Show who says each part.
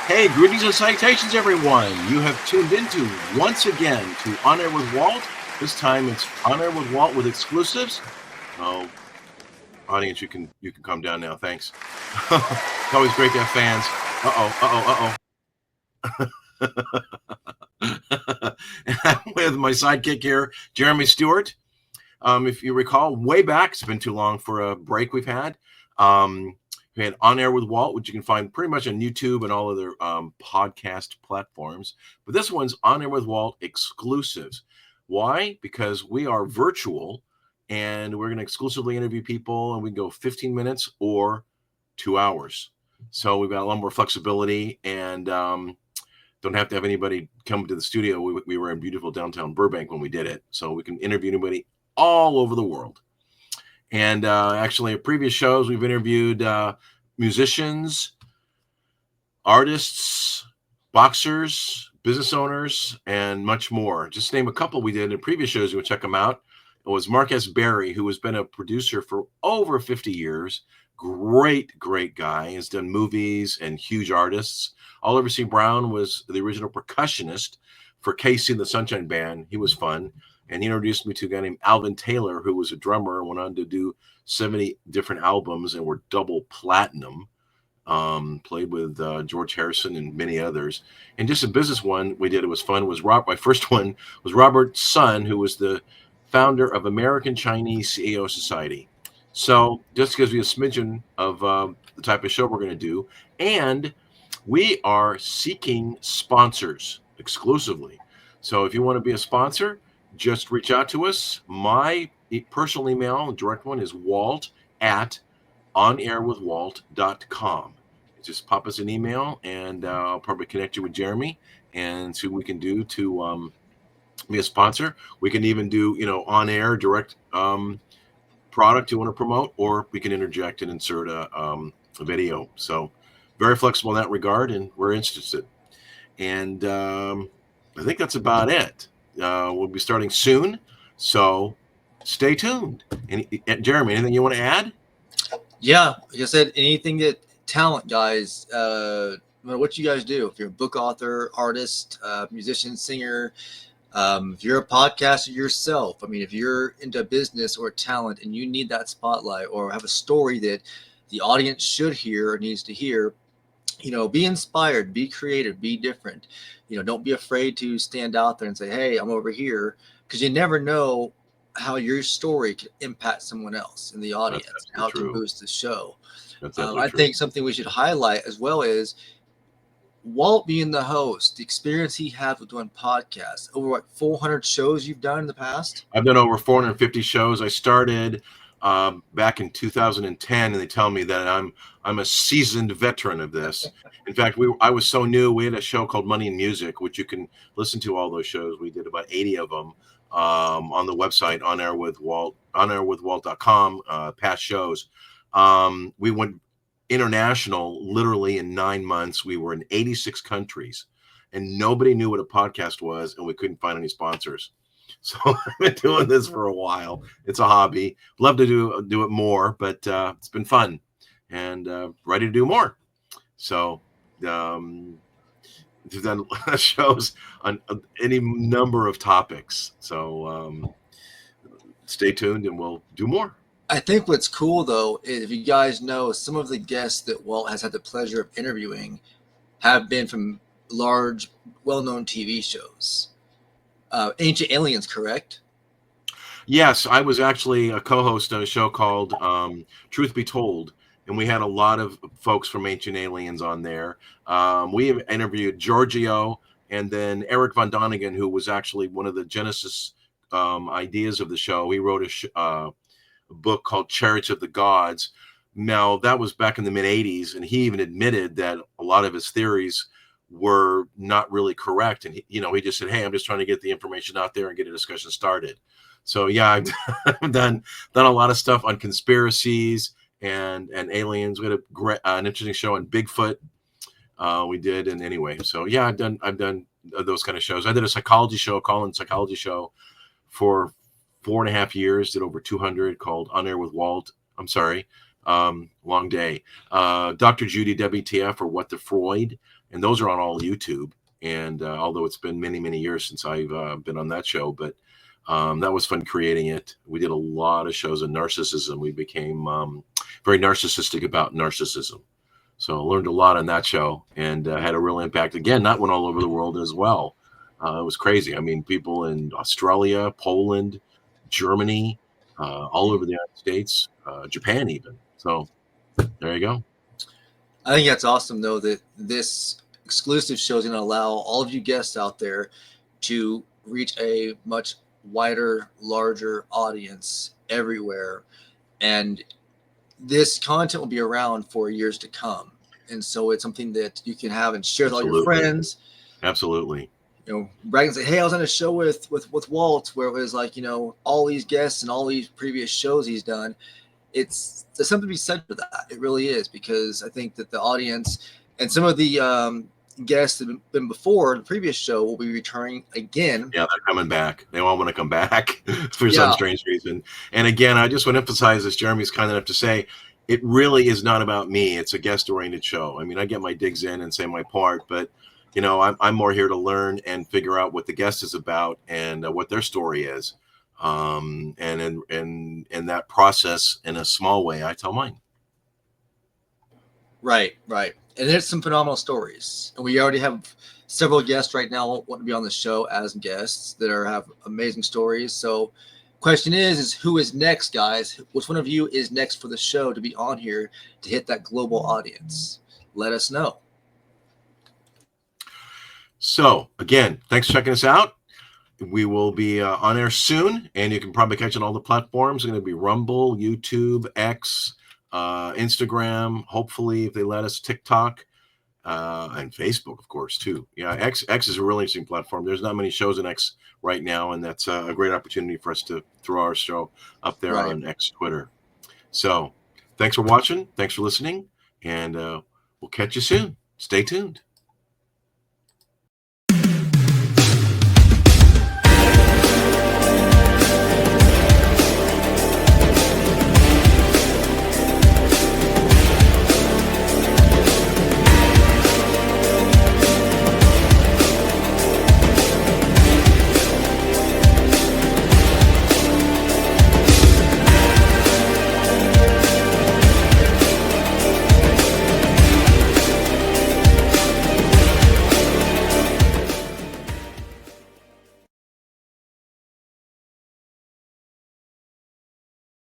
Speaker 1: Hey, greetings and salutations, everyone. You have tuned into, once again, to On Air with Walt. This time it's On Air with Walt with exclusives. Oh, audience, you can calm down now. Thanks. It's always great to have fans. And I'm with my sidekick here, Jeremy Stewart. If you recall, way back, it's been too long for a break we've had. We had On Air with Walt, which you can find pretty much on YouTube and all other podcast platforms. But this one's On Air with Walt exclusives. Why? Because we are virtual and we're going to exclusively interview people, and we can go 15 minutes or 2 hours. So we've got a lot more flexibility and don't have to have anybody come to the studio. We were in beautiful downtown Burbank when we did it. So we can interview anybody all over the world. And actually, in previous shows, we've interviewed musicians, artists, boxers, business owners, and much more. Just to name a couple we did in previous shows. You can check them out. It was Marcus Berry, who has been a producer for over 50 years. Great guy. Has done movies and huge artists. Oliver C. Brown was the original percussionist for Casey and the Sunshine Band. He was fun. And he introduced me to a guy named Alvin Taylor, who was a drummer and went on to do 70 different albums and were double platinum. Played with George Harrison and many others. And just a business one we did, it was fun, was my first one was Robert Sun, who was the founder of American Chinese CEO Society. So just gives you a smidgen of the type of show we're going to do. And we are seeking sponsors exclusively. So if you want to be a sponsor, just reach out to us. My personal email, direct one, is walt@onairwithwalt.com. Just pop us an email, and I'll probably connect you with Jeremy and see what we can do to be a sponsor. We can even do, on-air direct product you want to promote, or we can interject and insert a video. So very flexible in that regard, and we're interested. And I think that's about it. We'll be starting soon, so stay tuned. Jeremy, anything you want to add?
Speaker 2: Yeah, like I said, anything that talent, guys, no matter what you guys do, if you're a book author, artist, musician, singer, if you're a podcaster yourself, if you're into business or talent and you need that spotlight or have a story that the audience should hear or needs to hear, be inspired, be creative, be different. Don't be afraid to stand out there and say, hey, I'm over here, because you never know how your story could impact someone else in the audience, and how it can boost the show. I think something we should highlight as well is Walt being the host, the experience he had with doing podcasts. Over 400 shows you've done in the past?
Speaker 1: I've done over 450 shows. I started back in 2010, and they tell me that I'm a seasoned veteran of this. In fact, I was so new. We had a show called Money and Music, which you can listen to all those shows. We did about 80 of them on the website onairwithwalt.com, past shows. We went international literally in 9 months. We were in 86 countries, and nobody knew what a podcast was, and we couldn't find any sponsors. So I've been doing this for a while. It's a hobby. Love to do it more, but it's been fun, and ready to do more. So we've done shows on any number of topics. So stay tuned, and we'll do more.
Speaker 2: I think what's cool, though, is if you guys know, some of the guests that Walt has had the pleasure of interviewing have been from large, well-known TV shows. Ancient Aliens, correct?
Speaker 1: Yes, I was actually a co-host on a show called Truth Be Told, and we had a lot of folks from Ancient Aliens on there. We interviewed Giorgio and then Eric Von Donigan, who was actually one of the genesis ideas of the show. He wrote a book called Chariots of the Gods. Now, that was back in the mid-'80s, and he even admitted that a lot of his theories were not really correct. And he just said, hey, I'm just trying to get the information out there and get a discussion started. So yeah, I've done a lot of stuff on conspiracies and aliens. We had an interesting show on Bigfoot. We did, and anyway, so yeah, I've done those kind of shows. I did a psychology show, call-in psychology show, for 4.5 years. Did over 200, called On Air with Walt. I'm sorry, long day. Dr. Judy WTF, or What the Freud. and those are on all YouTube. And although it's been many, many years since I've been on that show, but that was fun creating it. We did a lot of shows on narcissism. We became very narcissistic about narcissism. So I learned a lot on that show, and had a real impact. Again, that went all over the world as well. It was crazy. I mean, people in Australia, Poland, Germany, all over the United States, Japan even. So there you go.
Speaker 2: I think that's awesome, though, that this exclusive show is going to allow all of you guests out there to reach a much wider, larger audience everywhere. And this content will be around for years to come. And so it's something that you can have and share with all your friends.
Speaker 1: Absolutely.
Speaker 2: You know, brag and say, hey, I was on a show with Walt where it was like, you know, all these guests and all these previous shows he's done. There's something to be said for that. It really is, because I think that the audience and some of the guests that have been before the previous show will be returning again.
Speaker 1: Yeah, they're coming back. They all want to come back for some strange reason. And again, I just want to emphasize, as Jeremy's kind enough to say, it really is not about me. It's a guest-oriented show. I mean, I get my digs in and say my part, but you know, I'm more here to learn and figure out what the guest is about and what their story is. And in that process, in a small way, I tell mine.
Speaker 2: Right. And there's some phenomenal stories. And we already have several guests right now want to be on the show as guests that have amazing stories. So question is who is next, guys? Which one of you is next for the show to be on here to hit that global audience? Let us know.
Speaker 1: So again, thanks for checking us out. We will be on air soon, and you can probably catch it on all the platforms. It's going to be Rumble, YouTube, X, Instagram, hopefully, if they let us, TikTok, and Facebook, of course, too. Yeah, X is a really interesting platform. There's not many shows in X right now, and that's a great opportunity for us to throw our show up there on X Twitter. So thanks for watching. Thanks for listening, and we'll catch you soon. Stay tuned.